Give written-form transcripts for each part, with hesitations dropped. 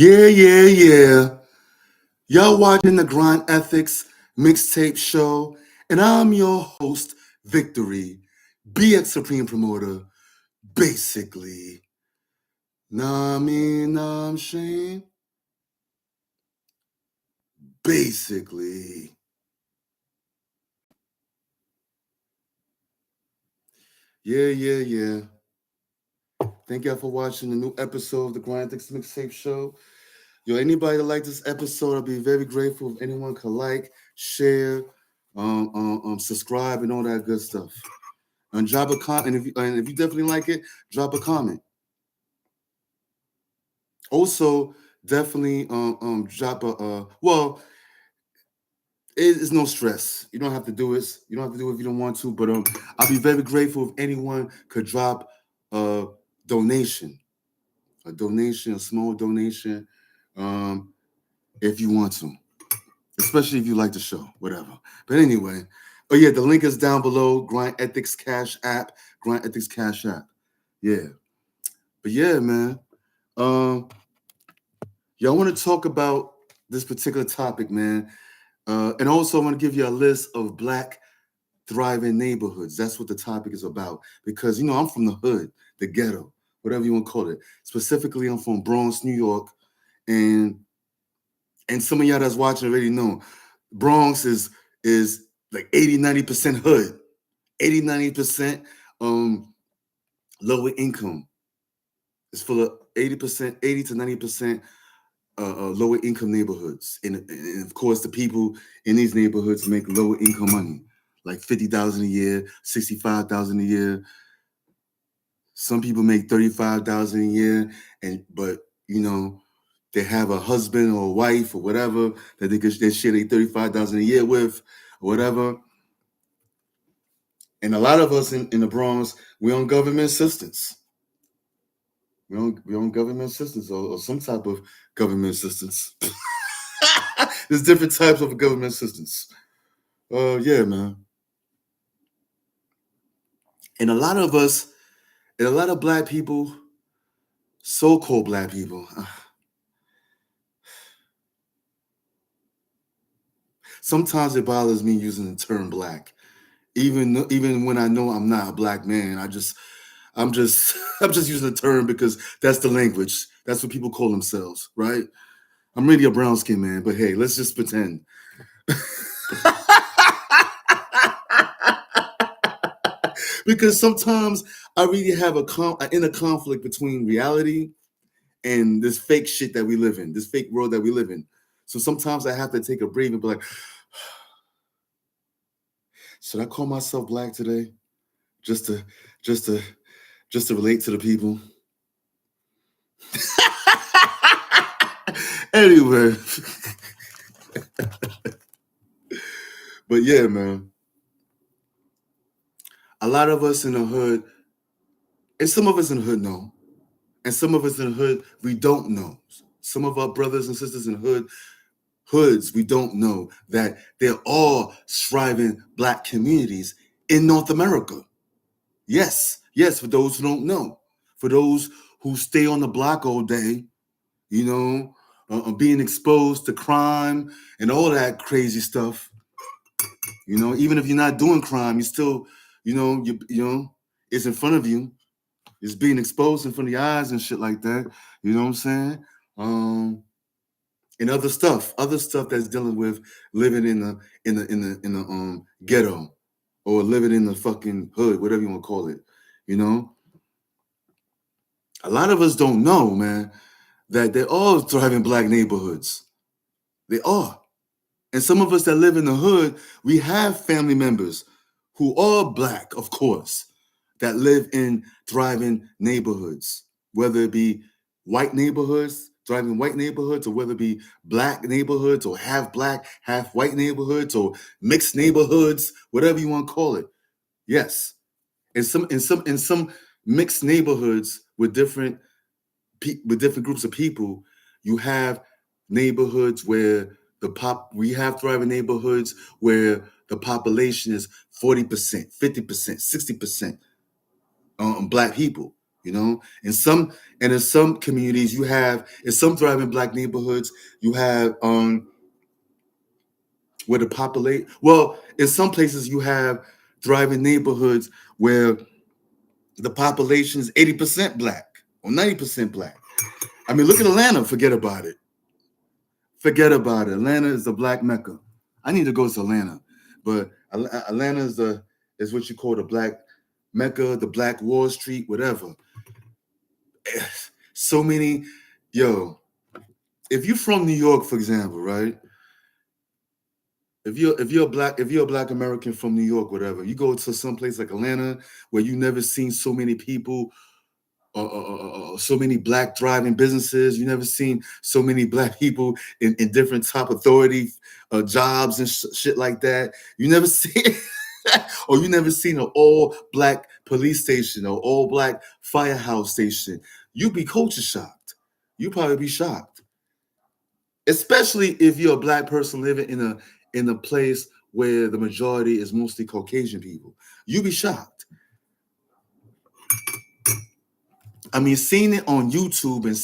Yeah. Y'all watching the Grind Ethiks mixtape show, and I'm your host, Viktory BX Supreme Promoter. Basically, nah Shane. Basically, yeah. Thank y'all for watching the new episode of the Grind Ethiks mixtape show. Yo, anybody that like this episode, I'll be very grateful if anyone could like, share, subscribe, and all that good stuff. And drop a comment. And if you definitely like it, drop a comment. Also, definitely drop a it's no stress. You don't have to do it. You don't have to do it if you don't want to. But I'll be very grateful if anyone could drop a donation, a small donation, if you want to, especially if you like the show, whatever. But anyway, the link is down below. Grind Ethiks Cash App. Grind Ethiks Cash App. Yeah. But yeah, man. Y'all want to talk about this particular topic, man. And also, I want to give you a list of Black thriving neighborhoods. That's what the topic is about. Because, I'm from the hood, the ghetto, whatever you want to call it. Specifically, I'm from Bronx, New York. And some of y'all that's watching already know, Bronx is like 80-90% hood, 80-90% lower income. It's full of 80 to 90% lower income neighborhoods, and of course, the people in these neighborhoods make lower income money, like $50,000 a year, $65,000 a year. Some people make $35,000 a year, but they have a husband or a wife or whatever that they share their $35,000 a year with, or whatever. And a lot of us in the Bronx, we're on government assistance. We're on government assistance or some type of government assistance. There's different types of government assistance. Yeah, man. And a lot of us, and a lot of Black people, so-called Black people, sometimes it bothers me using the term Black, even when I know I'm not a Black man. I'm just I'm using the term because that's the language. That's what people call themselves, right? I'm really a brown skin man, but hey, let's just pretend. Because sometimes I really have an inner conflict between reality and this fake shit that we live in, this fake world that we live in. So sometimes I have to take a breath and be like, should I call myself Black today? Just to relate to the people. Anyway. But yeah, man. A lot of us in the hood, and some of us in the hood know, and some of us in the hood, we don't know. Some of our brothers and sisters in the hoods, we don't know that there are thriving Black communities in North America. Yes, for those who don't know, for those who stay on the block all day, being exposed to crime and all that crazy stuff. Even if you're not doing crime, you still, it's in front of you. It's being exposed in front of your eyes and shit like that. You know what I'm saying? And other stuff that's dealing with living in the ghetto or living in the fucking hood, whatever you want to call it. A lot of us don't know, man, that they're all thriving Black neighborhoods. They are. And some of us that live in the hood, we have family members who are Black, of course, that live in thriving neighborhoods, whether it be white neighborhoods, thriving white neighborhoods, or whether it be Black neighborhoods, or half Black, half white neighborhoods, or mixed neighborhoods, whatever you want to call it. Yes. In some mixed neighborhoods with different groups of people, you have neighborhoods where we have thriving neighborhoods where the population is 40%, 50%, 60% Black people. You know, in some communities you have, in some thriving Black neighborhoods, you have where the populate, well, in some places you have thriving neighborhoods where the population is 80% Black or 90% Black. I mean, look at Atlanta. Forget about it. Forget about it. Atlanta is the Black Mecca. I need to go to Atlanta, but Atlanta is what you call the Black Mecca, the Black Wall Street, whatever. So many, yo. If you're from New York, for example, right? If you're a Black American from New York, whatever, you go to some place like Atlanta where you never seen so many people, so many Black thriving businesses. You never seen so many Black people in different top authority jobs and shit like that. You never see, or you never seen an all Black police station or all Black firehouse station. You be culture shocked. You probably be shocked, especially if you're a Black person living in a place where the majority is mostly Caucasian people. You be shocked. I mean, seeing it on YouTube and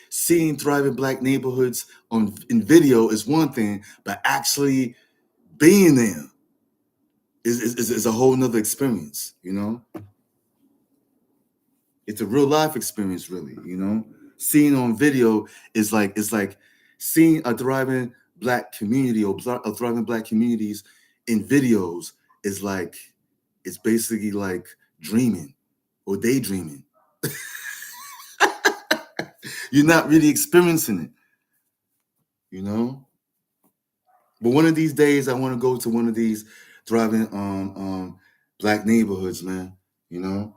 seeing thriving Black neighborhoods in video is one thing, but actually being there is a whole nother experience. You know, it's a real life experience, really. You know, seeing on video is like it's like seeing a thriving Black community or a thriving Black communities in videos is like it's basically like dreaming or daydreaming. You're not really experiencing it, you know. But one of these days, I want to go to one of these thriving Black neighborhoods, man. You know,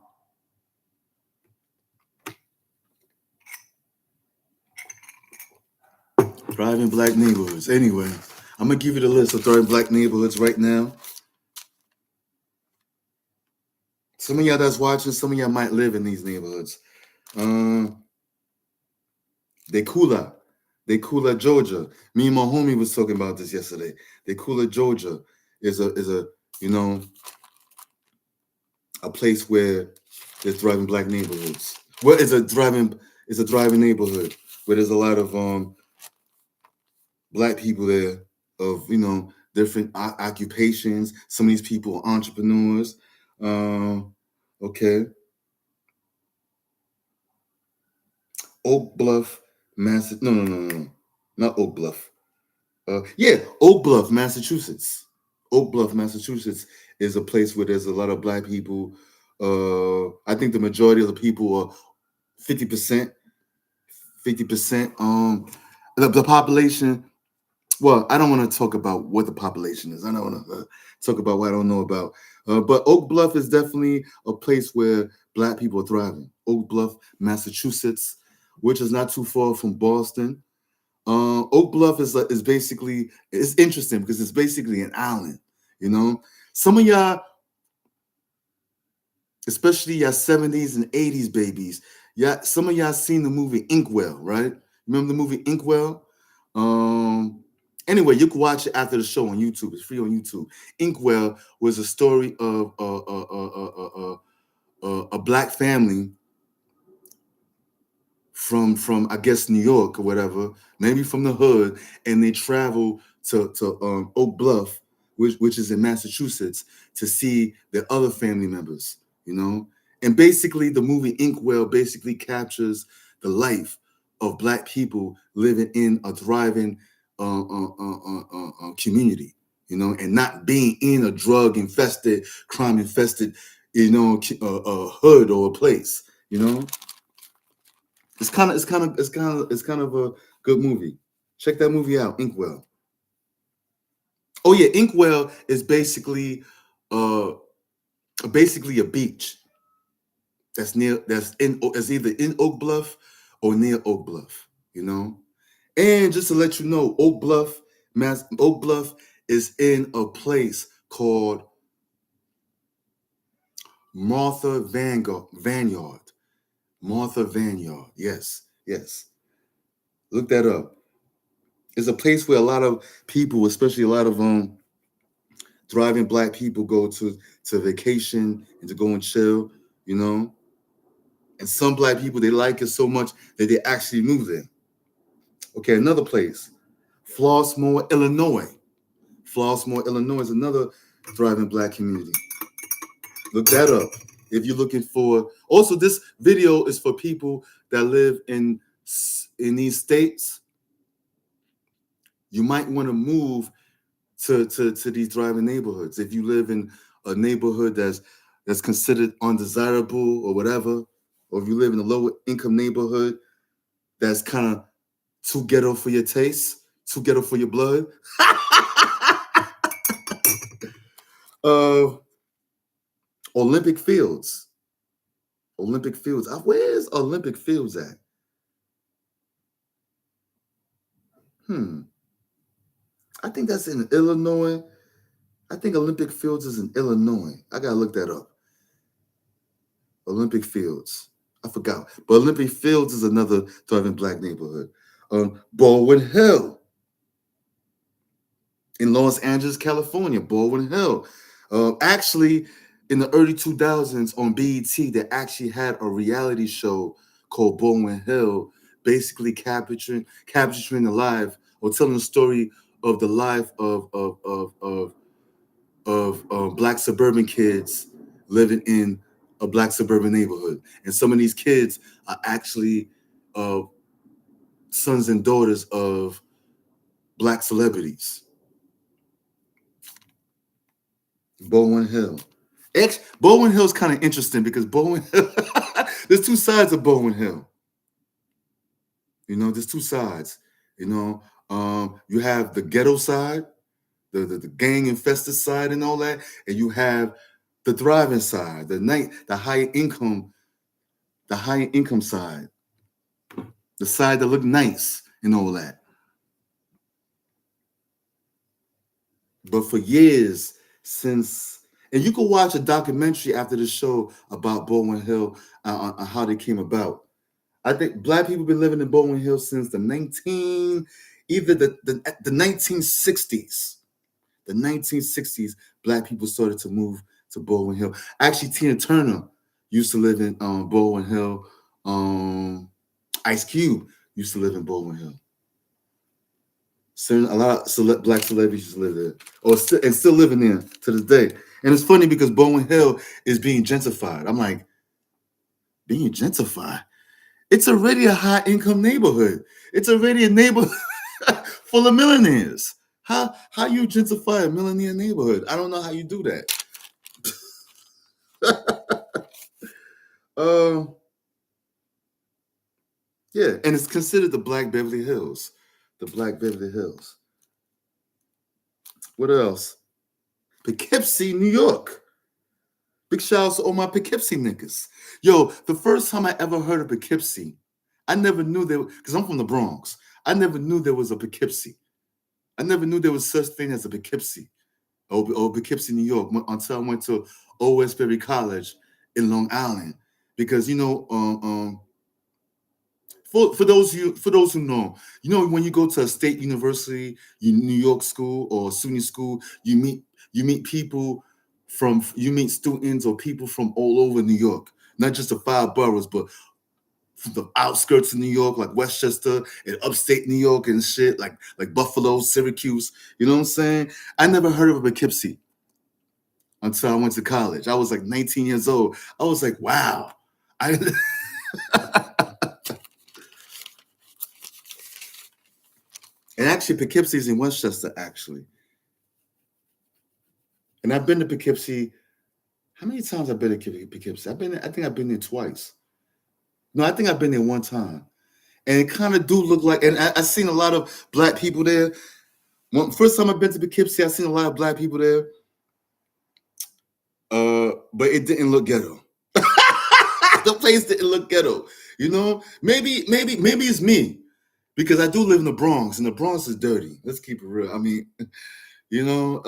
thriving Black neighborhoods. Anyway, I'm gonna give you the list of thriving Black neighborhoods right now. Some of y'all that's watching, some of y'all might live in these neighborhoods. Um, Decula, Decula, Georgia. Me and my homie was talking about this yesterday. Decula, Georgia, is a you know a place where there's thriving Black neighborhoods. Well, it's a thriving neighborhood where there's a lot of Black people there of different occupations. Some of these people are entrepreneurs. Okay, Oak Bluff, No, not Oak Bluff. Yeah, Oak Bluff, Massachusetts. Oak Bluff, Massachusetts is a place where there's a lot of Black people. I think the majority of the people are 50%, 50%. The population. Well, I don't want to talk about what the population is. I don't want to talk about what I don't know about. But Oak Bluff is definitely a place where Black people are thriving. Oak Bluff, Massachusetts, which is not too far from Boston. Oak Bluff is basically, it's interesting because it's basically an island. You know, some of y'all, especially y'all 70s and 80s babies, yeah, some of y'all seen the movie Inkwell, right? Remember the movie Inkwell? Anyway, you can watch it after the show on YouTube. It's free on YouTube. Inkwell was a story of a Black family from I guess New York or whatever, maybe from the hood, and they travel to Oak Bluff, which is in Massachusetts, to see their other family members. You know, and basically the movie Inkwell basically captures the life of Black people living in a thriving community. You know, and not being in a drug infested, crime infested, hood or a place. You know. It's kind of a good movie. Check that movie out, Inkwell. Oh yeah, Inkwell is basically a beach that's either in Oak Bluff or near Oak Bluff, you know? And just to let you know, Oak Bluff is in a place called Martha Vineyard. Martha Vineyard. Yes, yes. Look that up. It's a place where a lot of people, especially a lot of thriving Black people, go to vacation and to go and chill. You know, And some black people, they like it so much that they actually move there. Okay, another place, Flossmoor, Illinois. Flossmoor, Illinois is another thriving black community. Look that up if you're looking for. Also, this video is for people that live in these states. You might want to move to these thriving neighborhoods. If you live in a neighborhood that's considered undesirable or whatever, or if you live in a lower income neighborhood that's kind of too ghetto for your taste, too ghetto for your blood. Olympic Fields. Olympic Fields. Where's Olympic Fields at? I think that's in Illinois. I think Olympic Fields is in Illinois. I gotta look that up. Olympic Fields. I forgot. But Olympic Fields is another thriving black neighborhood. Baldwin Hill. In Los Angeles, California. Baldwin Hill. Actually, in the early 2000s on BET, they actually had a reality show called Baldwin Hill, basically capturing the life or telling the story of the life of black suburban kids living in a black suburban neighborhood. And some of these kids are actually sons and daughters of black celebrities. Baldwin Hill. Baldwin Hill is kind of interesting because Baldwin Hill, there's two sides of Baldwin Hill. You know, there's two sides. You know, you have the ghetto side, the gang infested side and all that, and you have the thriving side, the higher income side, the side that look nice and all that. But for years since, and you can watch a documentary after the show about Baldwin Hill on how they came about. I think black people been living in Baldwin Hill since the 1960s. The 1960s, black people started to move to Baldwin Hill. Actually, Tina Turner used to live in Baldwin Hill. Ice Cube used to live in Baldwin Hill. A lot of black celebrities used to live there, and still living there to this day. And it's funny because Baldwin Hill is being gentrified. I'm like, being gentrified? It's already a high income neighborhood. It's already a neighborhood full of millionaires. How you gentrify a millionaire neighborhood? I don't know how you do that. Yeah, and it's considered the Black Beverly Hills. The Black Beverly Hills. What else? Poughkeepsie, New York. Big shout out to all my Poughkeepsie niggas. Yo, the first time I ever heard of Poughkeepsie, I never knew there, because I'm from the Bronx. I never knew there was a Poughkeepsie. I never knew there was such thing as a Poughkeepsie or Poughkeepsie, New York, until I went to Old Westbury College in Long Island. Because you know, for those who know, you know, when you go to a state university, New York school or SUNY school, you meet people you meet students or people from all over New York, not just the 5 boroughs, but from the outskirts of New York, like Westchester and upstate New York and shit, like Buffalo, Syracuse. You know what I'm saying? I never heard of a Poughkeepsie until I went to college. I was like 19 years old. I was like, wow. And actually, Poughkeepsie is in Westchester, actually. And I've been to Poughkeepsie. How many times I've been to Poughkeepsie? I think I've been there twice. No, I think I've been there one time. And it kind of do look like, and I've seen a lot of black people there. First time I've been to Poughkeepsie, I've seen a lot of black people there. But it didn't look ghetto. The place didn't look ghetto. You know, maybe it's me, because I do live in the Bronx, and the Bronx is dirty. Let's keep it real. I mean, you know,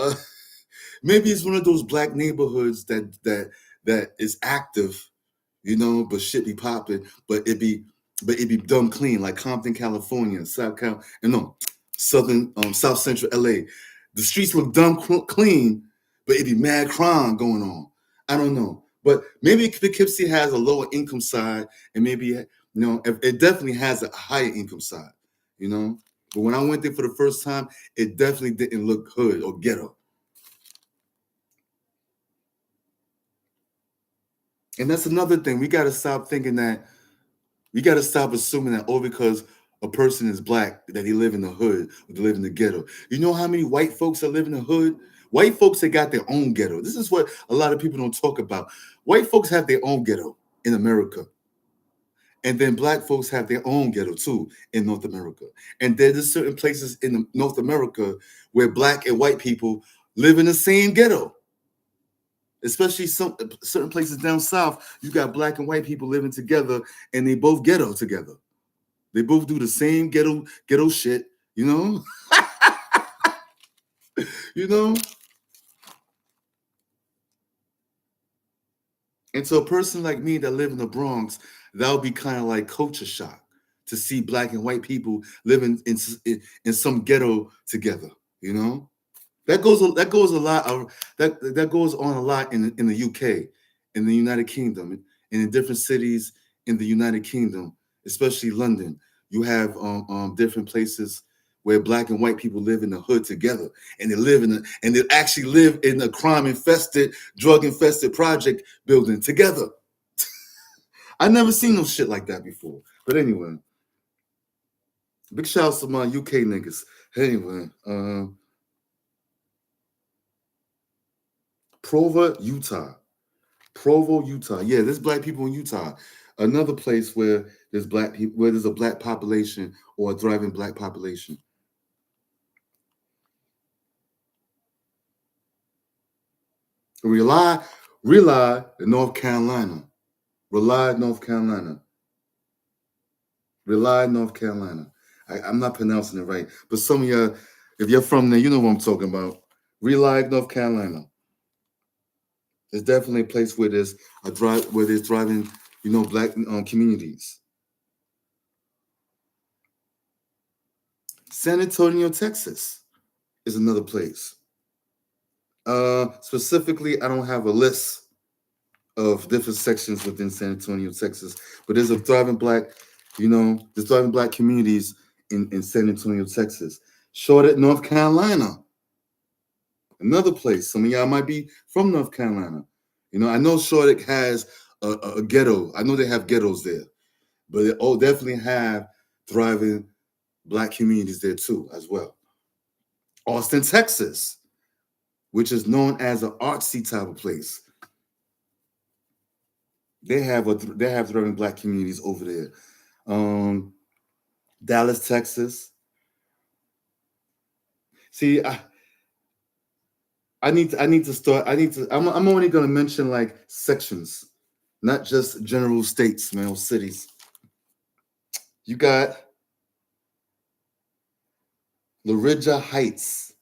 maybe it's one of those black neighborhoods that is active, you know, but shit be popping, but it be dumb clean, like Compton, California, South Central LA. The streets look dumb clean, but it be mad crime going on. I don't know. But maybe Poughkeepsie has a lower income side, and maybe it definitely has a higher income side. But when I went there for the first time, it definitely didn't look hood or ghetto. And that's another thing. We got to stop thinking that. We got to stop assuming that because a person is black that they live in the hood or they live in the ghetto. You know how many white folks that live in the hood? White folks that got their own ghetto. This is what a lot of people don't talk about. White folks have their own ghetto in America. And then black folks have their own ghetto too in North America. And there's certain places in North America where black and white people live in the same ghetto. Especially some certain places down south, you got black and white people living together, and they both ghetto together. They both do the same ghetto shit, you know. you know. And to a person like me that live in the Bronx, that would be kind of like culture shock to see black and white people living in some ghetto together. That goes a lot that goes on a lot in the UK, in the United Kingdom, and in different cities in the United Kingdom, especially London. You have different places where black and white people live in the hood together, and they actually live in a crime infested, drug infested project building together. I never seen no shit like that before. But anyway, big shout out to my UK niggas. Anyway, Provo, Utah. Yeah, there's black people in Utah. Another place where there's black people, where there's a black population or a thriving black population. Rely, North Carolina. North Carolina. North Carolina. I'm not pronouncing it right, but some of y'all, if you're from there, you know what I'm talking about. Rely, North Carolina. It's definitely a place where there's thriving, black communities. San Antonio, Texas is another place. Specifically, I don't have a list of different sections within San Antonio, Texas, but there's thriving black communities in San Antonio, Texas. Charlotte, North Carolina, another place. Some of y'all might be from North Carolina. I know Charlotte has a ghetto. I know they have ghettos there, but they definitely have thriving black communities there too, as well. Austin, Texas, which is known as an artsy type of place. They have thriving black communities over there. Dallas, Texas. See, I'm only gonna mention like sections, not just general states, man, or cities. You got Larija Heights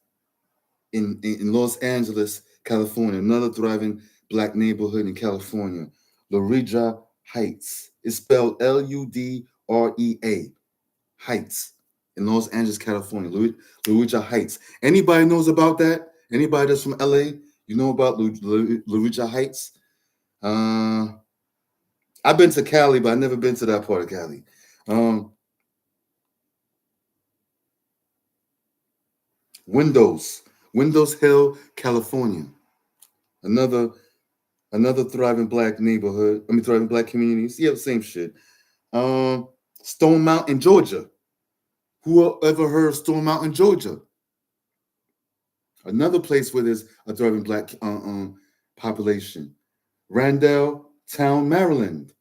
in Los Angeles, California, another thriving black neighborhood in California. Larija Heights. It's spelled Ludrea, Heights, in Los Angeles, California. Larija Heights. Anybody knows about that? Anybody that's from LA, you know about Larija Heights? I've been to Cali, but I've never been to that part of Cali. Windows Hill, California. Another thriving black neighborhood. Thriving black communities. Yeah, same shit. Stone Mountain, Georgia. Who ever heard of Stone Mountain, Georgia? Another place where there's a thriving black population. Randalltown, Maryland.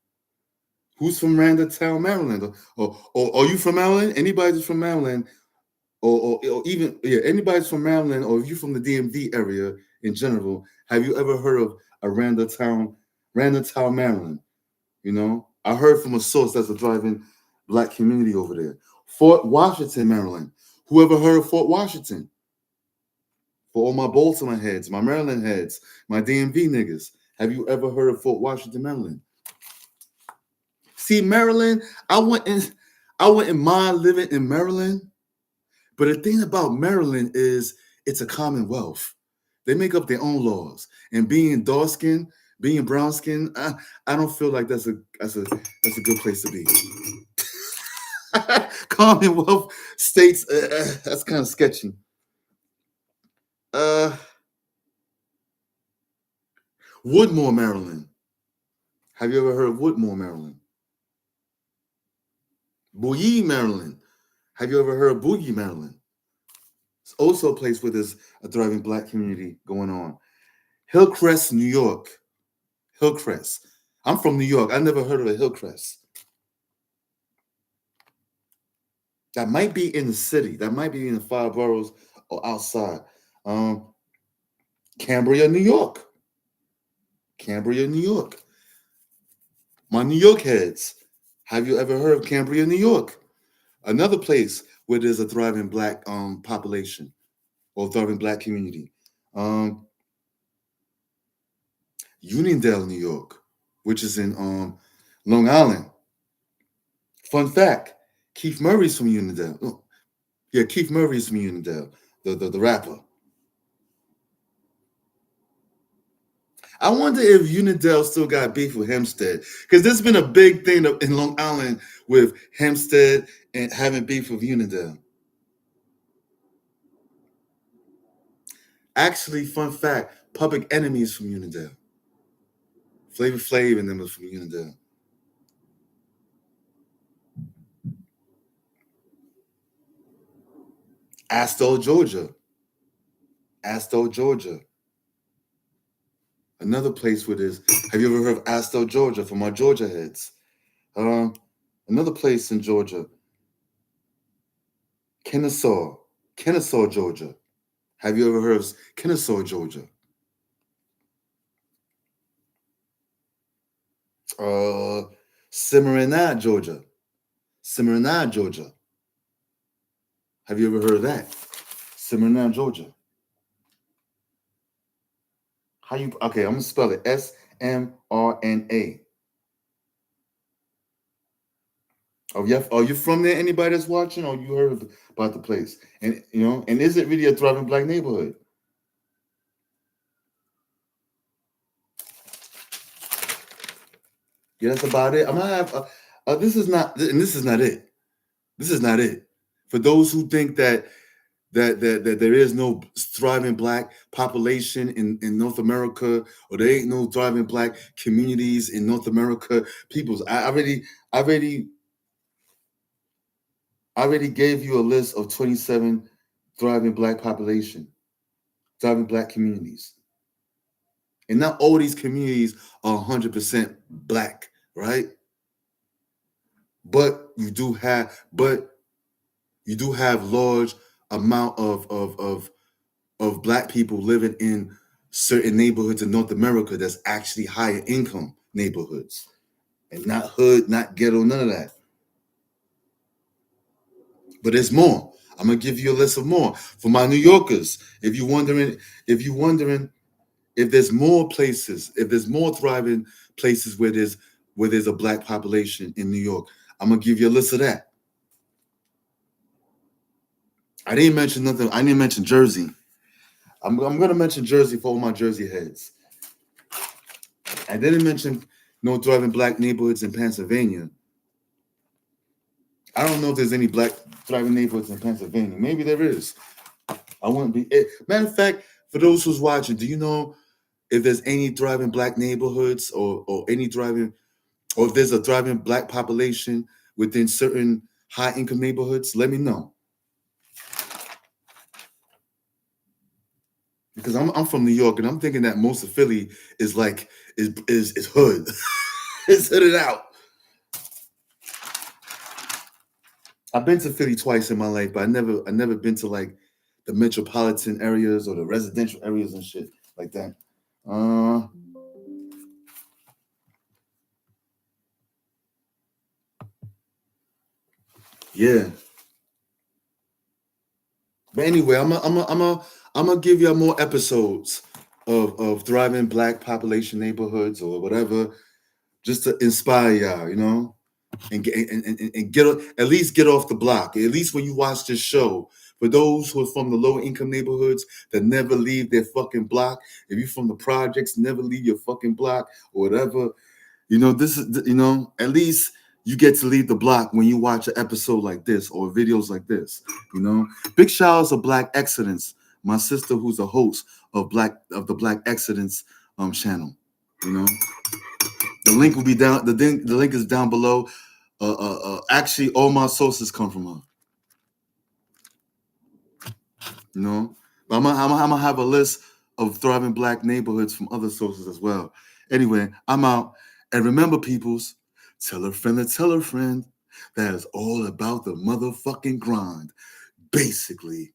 Who's from Randalltown, Maryland? Or are you from Maryland? Anybody that's from Maryland, or even anybody's from Maryland, or if you're from the DMV area in general, have you ever heard of a Randalltown, Maryland? I heard from a source that's a thriving black community over there. Fort Washington, Maryland. Who ever heard of Fort Washington? For all my Baltimore heads, my Maryland heads, my DMV niggas, have you ever heard of Fort Washington, Maryland? See, Maryland, I wouldn't mind living in Maryland, but the thing about Maryland is it's a commonwealth. They make up their own laws, and being dark skinned, being brown skin, I don't feel like that's a good place to be. Commonwealth states, that's kind of sketchy. Uh, Woodmore, Maryland. Have you ever heard of Woodmore, Maryland? Bougie, Maryland. Have you ever heard of Boogie, Maryland? It's also a place where there's a thriving black community going on. Hillcrest, New York. Hillcrest. I'm from New York. I never heard of a Hillcrest. That might be in the city. That might be in the five boroughs or outside. Um, Cambria, New York. Cambria, New York. My New York heads. Have you ever heard of Cambria, New York? Another place where there's a thriving black population or thriving black community. Uniondale, New York, which is in Long Island. Fun fact: Keith Murray's from Uniondale. Oh, yeah, Keith Murray's from Uniondale, the rapper. I wonder if Uniondale still got beef with Hempstead, because there's been a big thing in Long Island with Hempstead and having beef with Uniondale. Actually, fun fact: Public Enemies from Uniondale. Flavor Flav and them was from Uniondale. Astor, Georgia. Astor, Georgia. Another place where there's. Have you ever heard of Astor, Georgia? For my Georgia heads. Another place in Georgia. Kennesaw, Georgia. Have you ever heard of Kennesaw, Georgia? Cimarron, Georgia. Cimarron, Georgia. Have you ever heard of that? Cimarron, Georgia. How you? Okay, I'm gonna spell it Smrna. Are you from there? Anybody that's watching, or you heard about the place? And and is it really a thriving black neighborhood? Yeah, that's about it. I'm gonna have. This is not, and this is not it. This is not it. For those who think that there is no thriving black population in North America, or there ain't no thriving black communities in North America, peoples. I already gave you a list of 27 thriving black population, thriving black communities. And not all these communities are 100% black, right? But you do have large amount of black people living in certain neighborhoods in North America that's actually higher income neighborhoods, and not hood, not ghetto, none of that. But there's more. I'm gonna give you a list of more for my New Yorkers. If you're wondering if there's more places, if there's more thriving places where there's a black population in New York, I'm gonna give you a list of that. I didn't mention nothing. I didn't mention Jersey. I'm gonna mention Jersey for all my Jersey heads. I didn't mention no thriving black neighborhoods in Pennsylvania. I don't know if there's any black thriving neighborhoods in Pennsylvania. Maybe there is. I wouldn't be. Matter of fact, for those who's watching, do you know if there's any thriving black neighborhoods or any thriving, or if there's a thriving black population within certain high income neighborhoods? Let me know. Because I'm from New York, and I'm thinking that most of Philly is like is hood. It's hooded out. I've been to Philly twice in my life, but I never been to like the metropolitan areas or the residential areas and shit like that. Yeah. But anyway, I'm gonna give y'all more episodes of thriving black population neighborhoods or whatever, just to inspire y'all, and get at least get off the block. At least when you watch this show, For those who are from the low income neighborhoods that never leave their fucking block, if you're from the projects, never leave your fucking block or whatever, this is, at least you get to leave the block when you watch an episode like this or videos like this, Big shout outs to Black Excellence, my sister who's a host of the Black Excellence channel, The link will be down, the link is down below. Actually, all my sources come from her. But I'm gonna have a list of thriving Black neighborhoods from other sources as well. Anyway, I'm out. And remember, peoples, tell a friend to tell a friend that is all about the motherfucking grind. Basically.